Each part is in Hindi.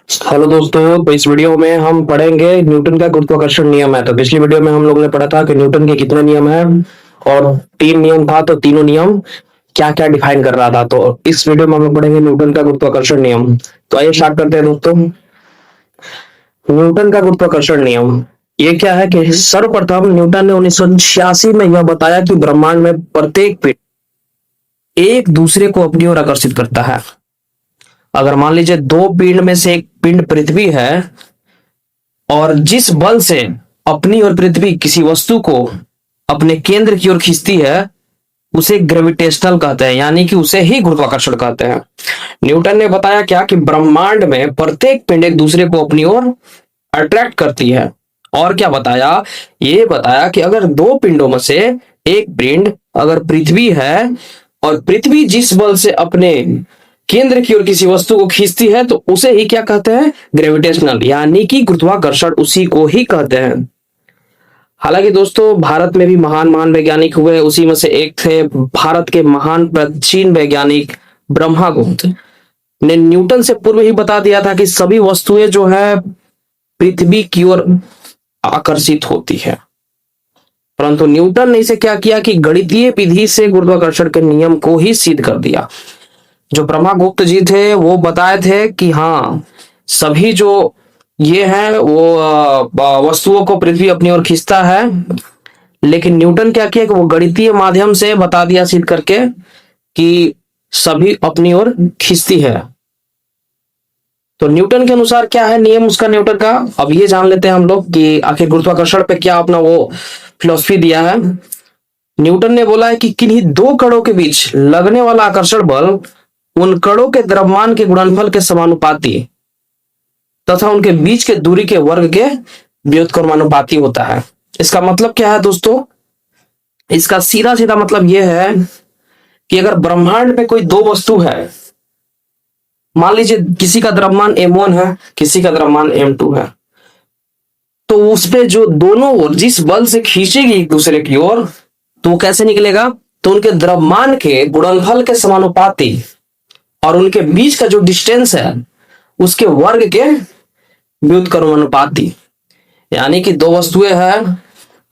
हेलो दोस्तों, तो इस वीडियो में हम पढ़ेंगे न्यूटन का गुरुत्वाकर्षण नियम है। तो पिछली वीडियो में हम लोगों ने पढ़ा था कि न्यूटन के कितने नियम हैं और तीन नियम था। तो तीनों नियम क्या क्या डिफाइन कर रहा था। तो इस वीडियो में हम लोग पढ़ेंगे न्यूटन का गुरुत्वाकर्षण नियम। तो आइए स्टार्ट करते हैं दोस्तों। न्यूटन का गुरुत्वाकर्षण नियम ये क्या है कि सर्वप्रथम न्यूटन ने 1986 में यह बताया कि ब्रह्मांड में प्रत्येक पिंड एक दूसरे को अपनी ओर आकर्षित करता है। अगर मान लीजिए दो पिंड में से एक पिंड पृथ्वी है और जिस बल से अपनी और पृथ्वी किसी वस्तु को अपने केंद्र की ओर खींचती है उसे ग्रेविटेशनल कहते हैं, यानी कि उसे ही गुरुत्वाकर्षण कहते हैं। न्यूटन ने बताया क्या कि ब्रह्मांड में प्रत्येक पिंड एक दूसरे को अपनी ओर अट्रैक्ट करती है। और क्या बताया, ये बताया कि अगर दो पिंडों में से एक पिंड अगर पृथ्वी है और पृथ्वी जिस बल से अपने केंद्र की ओर किसी वस्तु को खींचती है तो उसे ही क्या कहते हैं, ग्रेविटेशनल, यानी कि गुरुत्वाकर्षण उसी को ही कहते हैं। हालांकि दोस्तों भारत में भी महान महान वैज्ञानिक हुए, उसी में से एक थे भारत के महान प्राचीन वैज्ञानिक ब्रह्मागुप्त ने न्यूटन से पूर्व ही बता दिया था कि सभी वस्तुएं जो है पृथ्वी की ओर आकर्षित होती है। परंतु न्यूटन ने इसे क्या किया कि गणितीय विधि से गुरुत्वाकर्षण के नियम को ही सिद्ध कर दिया। जो ब्रह्मागुप्त जी थे वो बताए थे कि हाँ सभी जो ये है वो वस्तुओं को पृथ्वी अपनी ओर खींचता है, लेकिन न्यूटन क्या किया कि वो गणितीय माध्यम से बता दिया सिद्ध करके कि सभी अपनी ओर खींचती है। तो न्यूटन के अनुसार क्या है नियम उसका, न्यूटन का अब ये जान लेते हैं हम लोग कि आखिर गुरुत्वाकर्षण पे क्या अपना वो फिलॉसफी दिया है। न्यूटन ने बोला है कि किन्हीं दो कणों के बीच लगने वाला आकर्षण बल उन कणों के द्रव्यमान के गुणनफल के समानुपाती तथा उनके बीच के दूरी के वर्ग के व्युत्क्रमानुपाती होता है। इसका मतलब क्या है दोस्तों, इसका सीधा सीधा मतलब यह है कि अगर ब्रह्मांड में कोई दो वस्तु है, मान लीजिए किसी का द्रव्यमान m1 है, किसी का द्रव्यमान m2 है, तो उसपे जो दोनों ओर जिस बल से खींचेगी एक दूसरे की ओर तो कैसे निकलेगा, तो उनके द्रव्यमान के गुणनफल के समानुपाती और उनके बीच का जो डिस्टेंस है उसके वर्ग के व्युत्क्रमानुपाती। यानी कि दो वस्तुएं हैं,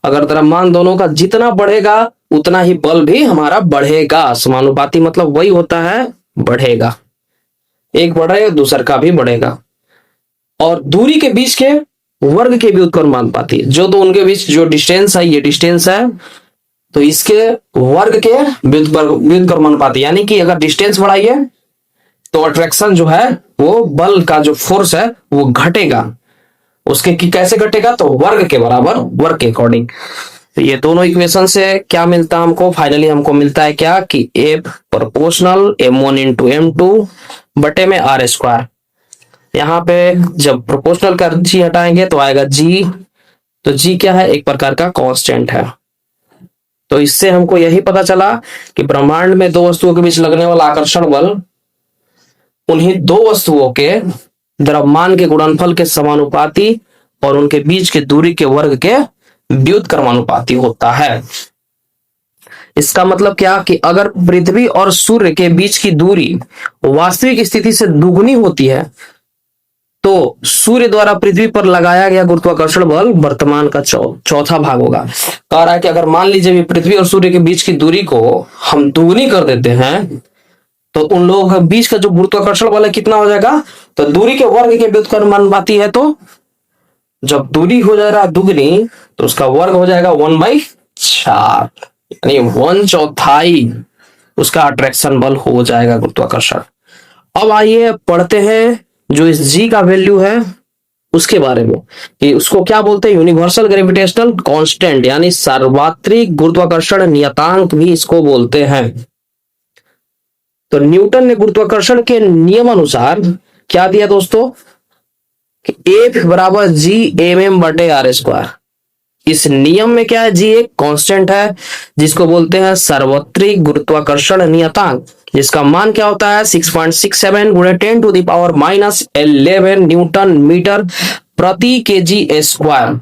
अगर द्रव्यमान दोनों का जितना बढ़ेगा उतना ही बल भी हमारा बढ़ेगा। समानुपाती मतलब वही होता है बढ़ेगा, एक बढ़ेगा दूसरा का भी बढ़ेगा। और दूरी के बीच के वर्ग के व्युत्क्रमानुपाती, जो तो उनके बीच जो डिस्टेंस है ये डिस्टेंस है तो इसके वर्ग के व्युत्क्रमानुपाती, यानी कि अगर डिस्टेंस बढ़ाइए तो अट्रैक्शन जो है वो बल का जो फोर्स है वो घटेगा। उसके की कैसे घटेगा, तो वर्ग के बराबर, वर्ग के अकॉर्डिंग। तो ये दोनों इक्वेशन से क्या मिलता है हमको, फाइनली हमको मिलता है क्या कि F proportional m1 into m2 बटे में r स्क्वायर। यहाँ पे जब प्रोपोर्शनल का g हटाएंगे तो आएगा g। तो g क्या है, एक प्रकार का कांस्टेंट है। तो इससे हमको यही पता चला कि ब्रह्मांड में दो वस्तुओं के बीच लगने वाला आकर्षण बल उन्हीं दो वस्तुओं के द्रव्यमान के गुणनफल के समानुपाती और उनके बीच के दूरी के वर्ग के व्युत्क्रमानुपाती होता है। इसका मतलब क्या कि अगर पृथ्वी और सूर्य के बीच की दूरी वास्तविक स्थिति से दुगुनी होती है तो सूर्य द्वारा पृथ्वी पर लगाया गया गुरुत्वाकर्षण बल वर्तमान का चौथा भाग होगा। कह रहा है कि अगर मान लीजिए पृथ्वी और सूर्य के बीच की दूरी को हम दुगुनी कर देते हैं तो उन लोगों के बीच का जो गुरुत्वाकर्षण बल है कितना हो जाएगा, तो दूरी के वर्ग के व्युत्क्रमानुपाती है। तो जब दूरी हो जाएगा दुगनी तो उसका वर्ग हो जाएगा 1/4, यानी 1/4 उसका अट्रैक्शन बल हो जाएगा गुरुत्वाकर्षण। अब आइए पढ़ते हैं जो इस जी का वैल्यू है उसके बारे में कि उसको क्या बोलते हैं, यूनिवर्सल ग्रेविटेशनल कांस्टेंट, यानी सार्वत्रिक गुरुत्वाकर्षण नियतांक भी इसको बोलते हैं। तो न्यूटन ने गुरुत्वाकर्षण के नियम अनुसार क्या दिया दोस्तों कि F बराबर जी mm बटे r स्क्वायर। इस नियम में क्या है, जी एक कांस्टेंट है जिसको बोलते हैं सार्वत्रिक गुरुत्वाकर्षण नियतांक, जिसका मान क्या होता है 6.67 गुणे 10⁻⁻11 न्यूटन मीटर प्रति KG square.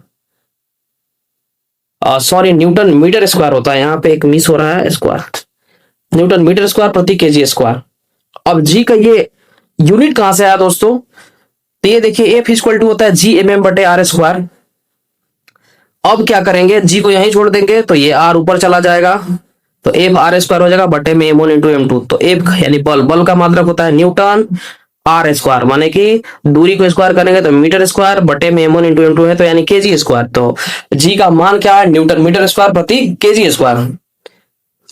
Sorry newton metre square होता है, यहाँ पे एक मिस हो रहा है, स्क्वायर न्यूटन मीटर स्क्वायर प्रति केजी स्क्वायर। अब जी का ये यूनिट कहां से आया दोस्तों, तो ये देखिए एफ इक्वल टू होता है जी एम एम बटे आर स्क्वायर। अब क्या करेंगे, जी को यहीं छोड़ देंगे तो ये आर ऊपर चला जाएगा, तो एफ आर स्क्वायर हो जाएगा बटे में m1 इंटू m2। तो एफ यानी बल का मात्रक होता है न्यूटन, आर स्क्वायर माने कि दूरी को स्क्वायर करेंगे तो मीटर स्क्वायर, बटे में m1 इंटू m2 है तो यानी केजी स्क्वायर। तो जी का मान क्या है, न्यूटन मीटर स्क्वायर प्रति केजी स्क्वायर।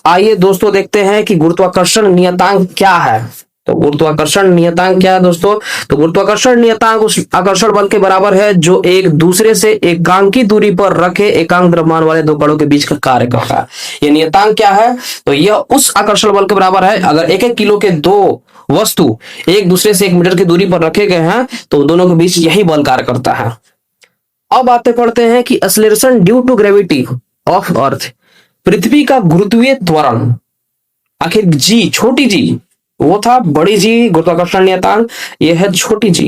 आइए दोस्तों देखते हैं कि गुरुत्वाकर्षण नियतांक क्या है। तो गुरुत्वाकर्षण नियतांक क्या है दोस्तों, तो गुरुत्वाकर्षण नियतांक उस आकर्षण बल के बराबर है जो एक दूसरे से एकांकी दूरी पर रखे एकांक द्रव्यमान वाले दो कणों के बीच का कार्य करता है। ये नियतांक क्या है, तो यह उस आकर्षण बल के बराबर है अगर 1-1 किलो के दो वस्तु एक दूसरे से 1 मीटर की दूरी पर रखे गए हैं तो दोनों के बीच यही बल कार्य करता है। अब आते पढ़ते हैं कि acceleration due to gravity of earth, पृथ्वी का गुरुत्वीय त्वरण। आखिर जी, छोटी जी वो था, बड़ी जी गुरुत्वाकर्षण नियतांक, ये है छोटी जी।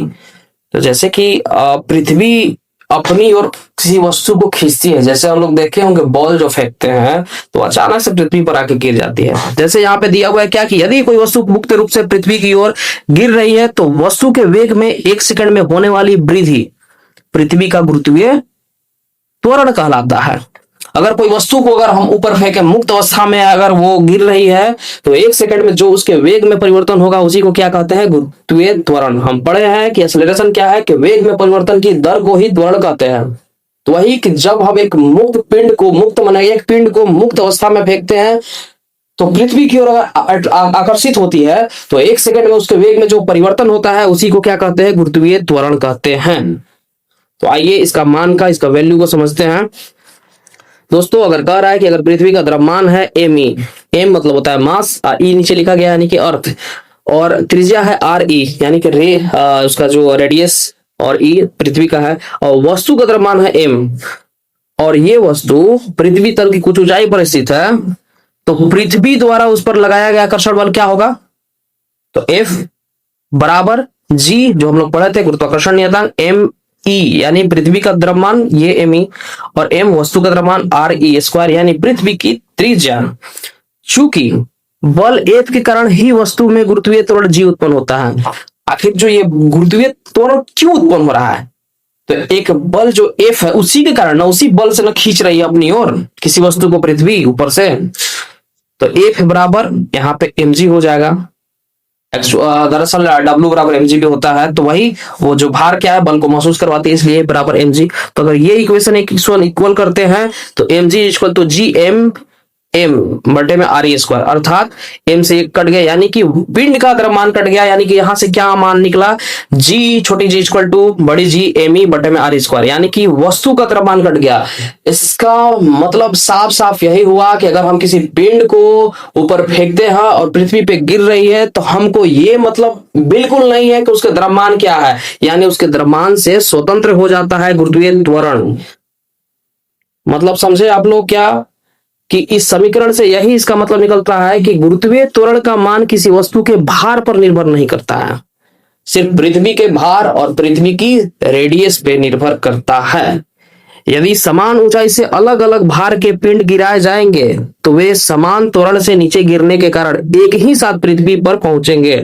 तो जैसे कि पृथ्वी अपनी और किसी वस्तु को खींचती है, जैसे हम लोग देखे होंगे बॉल जो फेंकते हैं तो अचानक से पृथ्वी पर आके गिर जाती है। जैसे यहाँ पे दिया हुआ है क्या कि यदि कोई वस्तु मुक्त रूप से पृथ्वी की ओर गिर रही है तो वस्तु के वेग में 1 सेकंड में होने वाली वृद्धि पृथ्वी का गुरुत्वीय त्वरण कहलाता है। अगर कोई वस्तु को अगर हम ऊपर फेंके मुक्त अवस्था में अगर वो गिर रही है तो 1 सेकंड में जो उसके वेग में परिवर्तन होगा उसी को क्या कहते हैं, गुरुत्वीय त्वरण। हम पढ़े हैं कि एक्सेलरेशन क्या है कि वेग में परिवर्तन की दर को ही त्वरण कहते हैं। तो वही कि जब हम एक मुक्त पिंड को एक पिंड को मुक्त अवस्था में फेंकते हैं तो पृथ्वी की ओर अगर आकर्षित होती है तो 1 सेकंड में उसके वेग में जो परिवर्तन होता है उसी को क्या कहते हैं, गुरुत्वीय त्वरण कहते हैं। तो आइए इसका मान का, इसका वैल्यू को समझते हैं दोस्तों। अगर कह रहा है कि अगर पृथ्वी का द्रव्यमान है एम ई, एम मतलब होता है मास, ई नीचे लिखा गया यानी कि अर्थ, और त्रिज्या है आर ई यानी कि रे उसका जो रेडियस, और ई पृथ्वी का है, और वस्तु का द्रव्यमान है एम, और ये वस्तु पृथ्वी तल की कुछ ऊंचाई पर स्थित है, तो पृथ्वी द्वारा उस पर लगाया गया आकर्षण बल क्या होगा, तो एफ बराबर जी जो हम लोग पढ़े थे गुरुत्वाकर्षण नियतांक एम ई यानी पृथ्वी का द्रव्यमान ये एम ई, और एम वस्तु का द्रव्यमान आर ई स्क्वायर यानी पृथ्वी की त्रिज्या। चूंकि बल एफ के कारण ही वस्तु में गुरुत्वीय त्वरण जी उत्पन्न होता है। आखिर जो ये गुरुत्वीय त्वरण क्यों उत्पन्न हो रहा है, तो एक बल जो एफ है उसी के कारण ना, उसी बल से ना खींच रही है अपनी ओर किसी वस्तु को पृथ्वी ऊपर से, तो एफ बराबर यहाँ पे एम जी हो जाएगा। दरअसल W बराबर mg भी होता है, तो वही वो जो भार क्या है बल को महसूस करवाती है, इसलिए बराबर mg। तो अगर ये इक्वेशन इक्वल करते हैं तो mg equal to G M M बटे में आर ई स्क्वायर, अर्थात एम से एक कट गया यानी कि पिंड का द्रव्यमान कट गया, यानी कि यहां से क्या मान निकला, जी छोटी जी इक्वल टू बड़ी जी एम ई बटे में आर ई स्क्वायर, यानी कि वस्तु का द्रव्यमान कट गया। इसका मतलब साफ साफ यही हुआ कि अगर हम किसी पिंड को ऊपर फेंकते हैं और पृथ्वी पे गिर रही है तो हमको ये मतलब बिल्कुल नहीं है कि उसका द्रव्यमान क्या है, यानी उसके द्रव्यमान से स्वतंत्र हो जाता है गुरुत्वीय त्वरण। मतलब समझे आप लोग क्या कि इस समीकरण से यही इसका मतलब निकलता है कि गुरुत्वीय त्वरण का मान किसी वस्तु के भार पर निर्भर नहीं करता है, सिर्फ पृथ्वी के भार और पृथ्वी की रेडियस पे निर्भर करता है। यदि समान ऊंचाई से अलग अलग भार के पिंड गिराए जाएंगे तो वे समान त्वरण से नीचे गिरने के कारण एक ही साथ पृथ्वी पर पहुंचेंगे।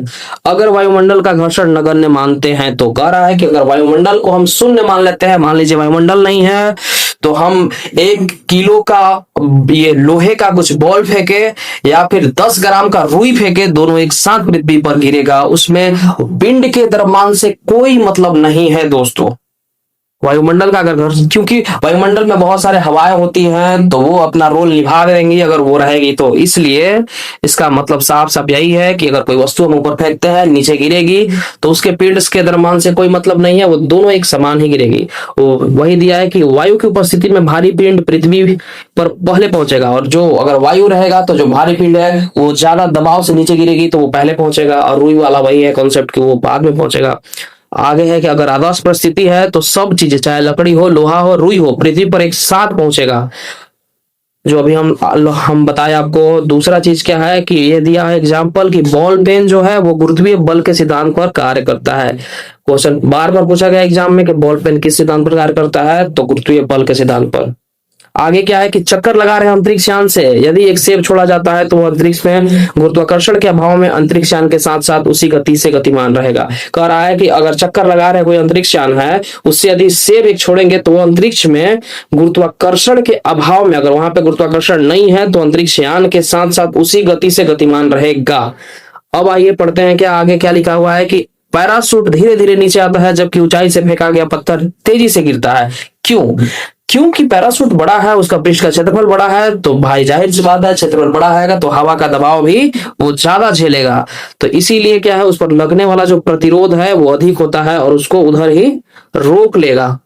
अगर वायुमंडल का घर्षण नगण्य मानते हैं तो कह रहा है कि अगर वायुमंडल को हम शून्य मान लेते हैं, मान लीजिए वायुमंडल नहीं है, तो हम 1 किलो का ये लोहे का कुछ बॉल फेंके या फिर 10 ग्राम का रुई फेंके, दोनों एक साथ पृथ्वी पर गिरेगा, उसमें पिंड के द्रव्यमान से कोई मतलब नहीं है दोस्तों। वायुमंडल का अगर क्योंकि वायुमंडल में बहुत सारे हवाएं होती हैं तो वो अपना रोल निभा देंगी अगर वो रहेगी, तो इसलिए इसका मतलब साफ साफ यही है कि अगर कोई वस्तु हम ऊपर फेंकते हैं नीचे गिरेगी तो उसके पिंड के द्रव्यमान से कोई मतलब नहीं है, वो दोनों एक समान ही गिरेगी। वो वही दिया है कि वायु की उपस्थिति में भारी पिंड पृथ्वी पर पहले पहुंचेगा, और जो अगर वायु रहेगा तो जो भारी पिंड है वो ज्यादा दबाव से नीचे गिरेगी तो वो पहले पहुंचेगा, और रुई वाला वही है कॉन्सेप्ट कि वो बाद में पहुंचेगा। आगे है कि अगर आदर्श परिस्थिति है तो सब चीजें चाहे लकड़ी हो, लोहा हो, रुई हो, पृथ्वी पर एक साथ पहुंचेगा, जो अभी हम बताए आपको। दूसरा चीज क्या है कि ये दिया है एग्जांपल कि बॉल पेन जो है वो गुरुत्वीय बल के सिद्धांत पर कार्य करता है। क्वेश्चन बार बार पूछा गया एग्जाम में कि बॉल पेन किस सिद्धांत पर कार्य करता है, तो गुरुत्वीय बल के सिद्धांत पर। आगे क्या है कि चक्कर लगा रहे हैं अंतरिक्ष यान से, यदि एक सेब छोड़ा जाता है तो वह अंतरिक्ष में गुरुत्वाकर्षण के अभाव में अंतरिक्ष यान के साथ साथ उसी गति से गतिमान रहेगा। कह रहा है कि अगर चक्कर लगा रहे कोई अंतरिक्ष यान है, उससे यदि सेब एक छोड़ेंगे तो वो अंतरिक्ष में गुरुत्वाकर्षण के अभाव में, अगर वहां पे गुरुत्वाकर्षण नहीं है तो अंतरिक्ष यान के साथ साथ उसी गति से गतिमान रहेगा। अब आइए पढ़ते हैं क्या आगे क्या लिखा हुआ है कि पैराशूट धीरे धीरे नीचे आता है जबकि ऊंचाई से फेंका गया पत्थर तेजी से गिरता है। क्यों? क्योंकि पैराशूट बड़ा है, उसका पृष्ठ का क्षेत्रफल बड़ा है, तो भाई जाहिर सी बात है क्षेत्रफल बड़ा है तो हवा का दबाव भी वो ज्यादा झेलेगा, तो इसीलिए क्या है उस पर लगने वाला जो प्रतिरोध है वो अधिक होता है और उसको उधर ही रोक लेगा।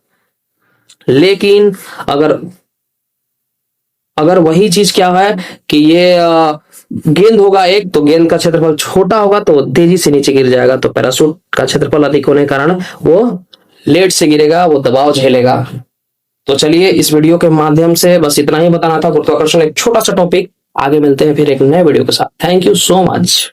लेकिन अगर अगर वही चीज क्या है कि ये गेंद होगा एक, तो गेंद का क्षेत्रफल छोटा होगा तो तेजी से नीचे गिर जाएगा, तो पैराशूट का क्षेत्रफल अधिक होने के कारण वो लेट से गिरेगा, वो दबाव झेलेगा। तो चलिए इस वीडियो के माध्यम से बस इतना ही बताना था, गुरुत्वाकर्षण एक छोटा सा टॉपिक। आगे मिलते हैं फिर एक नए वीडियो के साथ। Thank you so much.